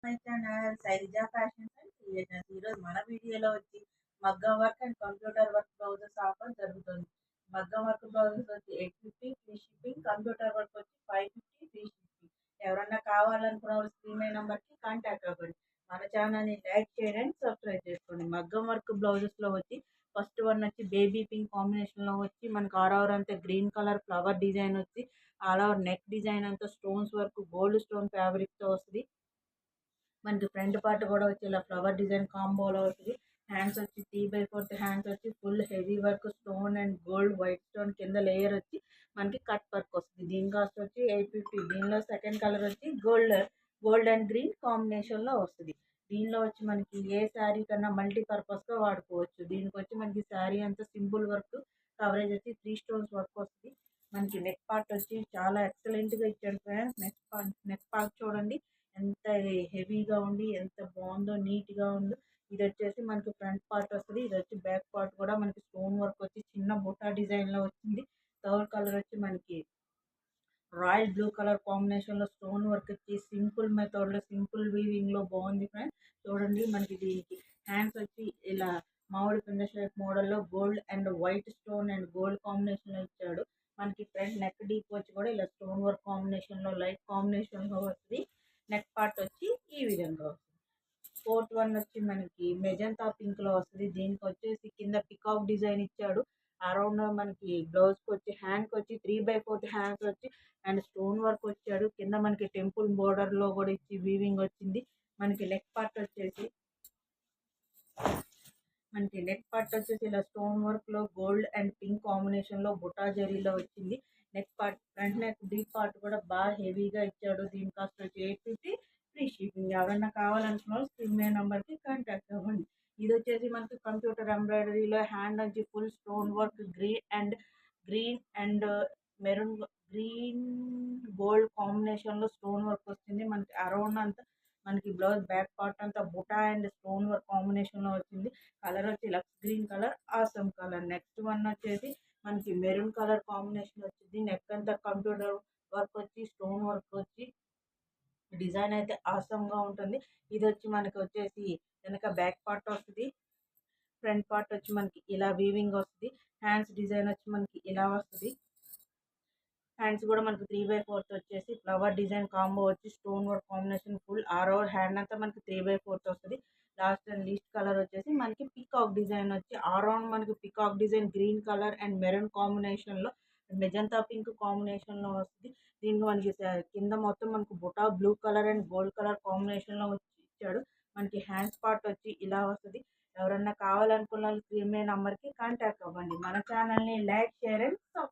My channel Shailaja fashions and creations. ఈరోజు మన వీడియోలో వచ్చి మగ్గం work and computer work blouses offer జరుగుతుంది. మగ్గం వర్క్ బ్లౌజెస్ వచ్చి 850 ఫ్రీ షిప్పింగ్, కంప్యూటర్ వర్క్ వచ్చి 550 ఫ్రీ షిప్పింగ్. ఎవరన్నా కావాలనుకున్న వాళ్ళు స్క్రీన్ అనే నెంబర్కి కాంటాక్ట్ అవ్వండి. మన ఛానల్ని లైక్ చేయండి, సబ్స్క్రైబ్ చేసుకోండి. మగ్గం వర్క్ బ్లౌజెస్లో వచ్చి ఫస్ట్ వన్ వచ్చి బేబీ పింక్ కాంబినేషన్లో వచ్చి మనకు ఆల్ ఓవర్ అంతా గ్రీన్ కలర్ ఫ్లవర్ డిజైన్ వచ్చి ఆల్ ఓవర్ నెక్ డిజైన్ అంతా స్టోన్స్ వర్క్ గోల్డ్ స్టోన్ ఫ్యాబ్రిక్తో వస్తుంది. మనకి ఫ్రంట్ పార్ట్ కూడా వచ్చి ఇలా ఫ్లవర్ డిజైన్ కాంబోలో వస్తుంది. హ్యాండ్స్ వచ్చి 3/4 హ్యాండ్స్ వచ్చి full heavy work stone and gold white stone కింద లేయర్ వచ్చి మనకి కట్ వర్క్ వస్తుంది. దీని కాస్ట్ వచ్చి 850. దీనిలో సెకండ్ కలర్ వచ్చి గోల్డ్ అండ్ గ్రీన్ కాంబినేషన్లో వస్తుంది. దీనిలో వచ్చి మనకి ఏ శారీ కన్నా మల్టీపర్పస్గా వాడుకోవచ్చు. దీనికి వచ్చి మనకి శారీ అంతా సింపుల్ వర్క్ కవరేజ్ వచ్చి 3 స్టోన్స్ వర్క్ వస్తుంది. మనకి నెక్ పార్ట్ వచ్చి చాలా ఎక్సలెంట్గా ఇచ్చాడు ఫ్రెండ్స్. నెక్ పార్ట్ చూడండి ఎంత హెవీగా ఉండి ఎంత బాగుందో, నీట్గా ఉందో. ఇది వచ్చేసి మనకి ఫ్రంట్ పార్ట్ వస్తుంది. ఇది వచ్చి బ్యాక్ పార్ట్ కూడా మనకి స్టోన్ వర్క్ వచ్చి చిన్న బుటా డిజైన్లో వచ్చింది. థర్డ్ కలర్ వచ్చి మనకి రాయల్ బ్లూ కలర్ కాంబినేషన్లో స్టోన్ వర్క్ వచ్చి సింపుల్ మెథడ్లో సింపుల్ వీవింగ్లో బాగుంది ఫ్రెండ్స్. చూడండి మనకి దీనికి హ్యాండ్స్ వచ్చి ఇలా మామిడి పిండ షేప్ మోడల్లో gold and white stone and gold కాంబినేషన్లో ఇచ్చాడు. మనకి ఫ్రంట్ నెక్ డీప్ వచ్చి కూడా ఇలా స్టోన్ వర్క్ కాంబినేషన్లో లైట్ కాంబినేషన్లో వస్తుంది. నెక్ పార్ట్ వచ్చి ఈ విధంగా వస్తుంది. ఫోర్త్ వన్ వచ్చి మనకి మెజంతా పింక్లో వస్తుంది. దీనికి వచ్చేసి కింద పికాక్ డిజైన్ ఇచ్చాడు. అరౌండ్ మనకి బ్లౌజ్కి వచ్చి హ్యాండ్కి వచ్చి 3/4 హ్యాండ్స్ వచ్చి అండ్ స్టోన్ వర్క్ వచ్చాడు. కింద మనకి టెంపుల్ బోర్డర్లో కూడా ఇచ్చి వీవింగ్ వచ్చింది. మనకి నెక్ పార్ట్ వచ్చేసి ఇలా స్టోన్ వర్క్లో గోల్డ్ అండ్ పింక్ కాంబినేషన్లో బుటా జరీలో వచ్చింది. Neck part front neck deep part కూడా బాగా హెవీగా ఇచ్చాడు. దీని కాస్ట్ వచ్చి 850 ఫ్రీ షిప్పింగ్. ఎవరైనా కావాలనుకున్న స్క్రీన్ మీద నెంబర్కి కాంటాక్ట్ అవ్వండి. ఇది వచ్చేసి మనకి కంప్యూటర్ ఎంబ్రాయిడరీలో హ్యాండ్ వచ్చి full stone work green and maroon green gold కాంబినేషన్లో స్టోన్ వర్క్ వస్తుంది. మనకి అరౌండ్ అంతా మనకి బ్లౌజ్ బ్యాక్ పార్ట్ అంతా బుటా అండ్ స్టోన్ వర్క్ కాంబినేషన్లో వచ్చింది. కలర్ వచ్చి lux green colour, awesome colour. Next one వచ్చేసి మనకి మెరూన్ కలర్ కాంబినేషన్ వచ్చింది. నెక్ అంతా కంప్యూటర్ వర్క్ వచ్చి స్టోన్ వర్క్ వచ్చి డిజైన్ అయితే ఆసమ్గా ఉంటుంది. ఇది వచ్చి మనకి వచ్చేసి వెనక బ్యాక్ పార్ట్ వస్తుంది. ఫ్రంట్ పార్ట్ వచ్చి మనకి ఇలా వీవింగ్ వస్తుంది. హ్యాండ్స్ డిజైన్ వచ్చి మనకి ఇలా వస్తుంది. హ్యాండ్స్ కూడా మనకి 3/4 వచ్చేసి ఫ్లవర్ డిజైన్ కాంబో వచ్చి stone work combination full all over hand అంతా మనకి 3/4 వస్తుంది. లాస్ట్ అండ్ లీస్ట్ కలర్ వచ్చేసి మనకి పికాక్ డిజైన్ వచ్చి అరౌండ్ మనకి peacock design green colour and maroon కాంబినేషన్లో మెజంతా పింక్ కాంబినేషన్లో వస్తుంది. దీనికి మనకి కింద మొత్తం మనకి బుటా blue colour and gold colour కాంబినేషన్లో వచ్చి ఇచ్చాడు. మనకి హ్యాండ్స్ పార్ట్ వచ్చి ఇలా వస్తుంది. ఎవరన్నా కావాలనుకున్న స్క్రీన్ మీద నంబర్కి కాంటాక్ట్ అవ్వండి. మన ఛానల్ని లైక్, షేర్ అండ్ సబ్స్క్రైబ్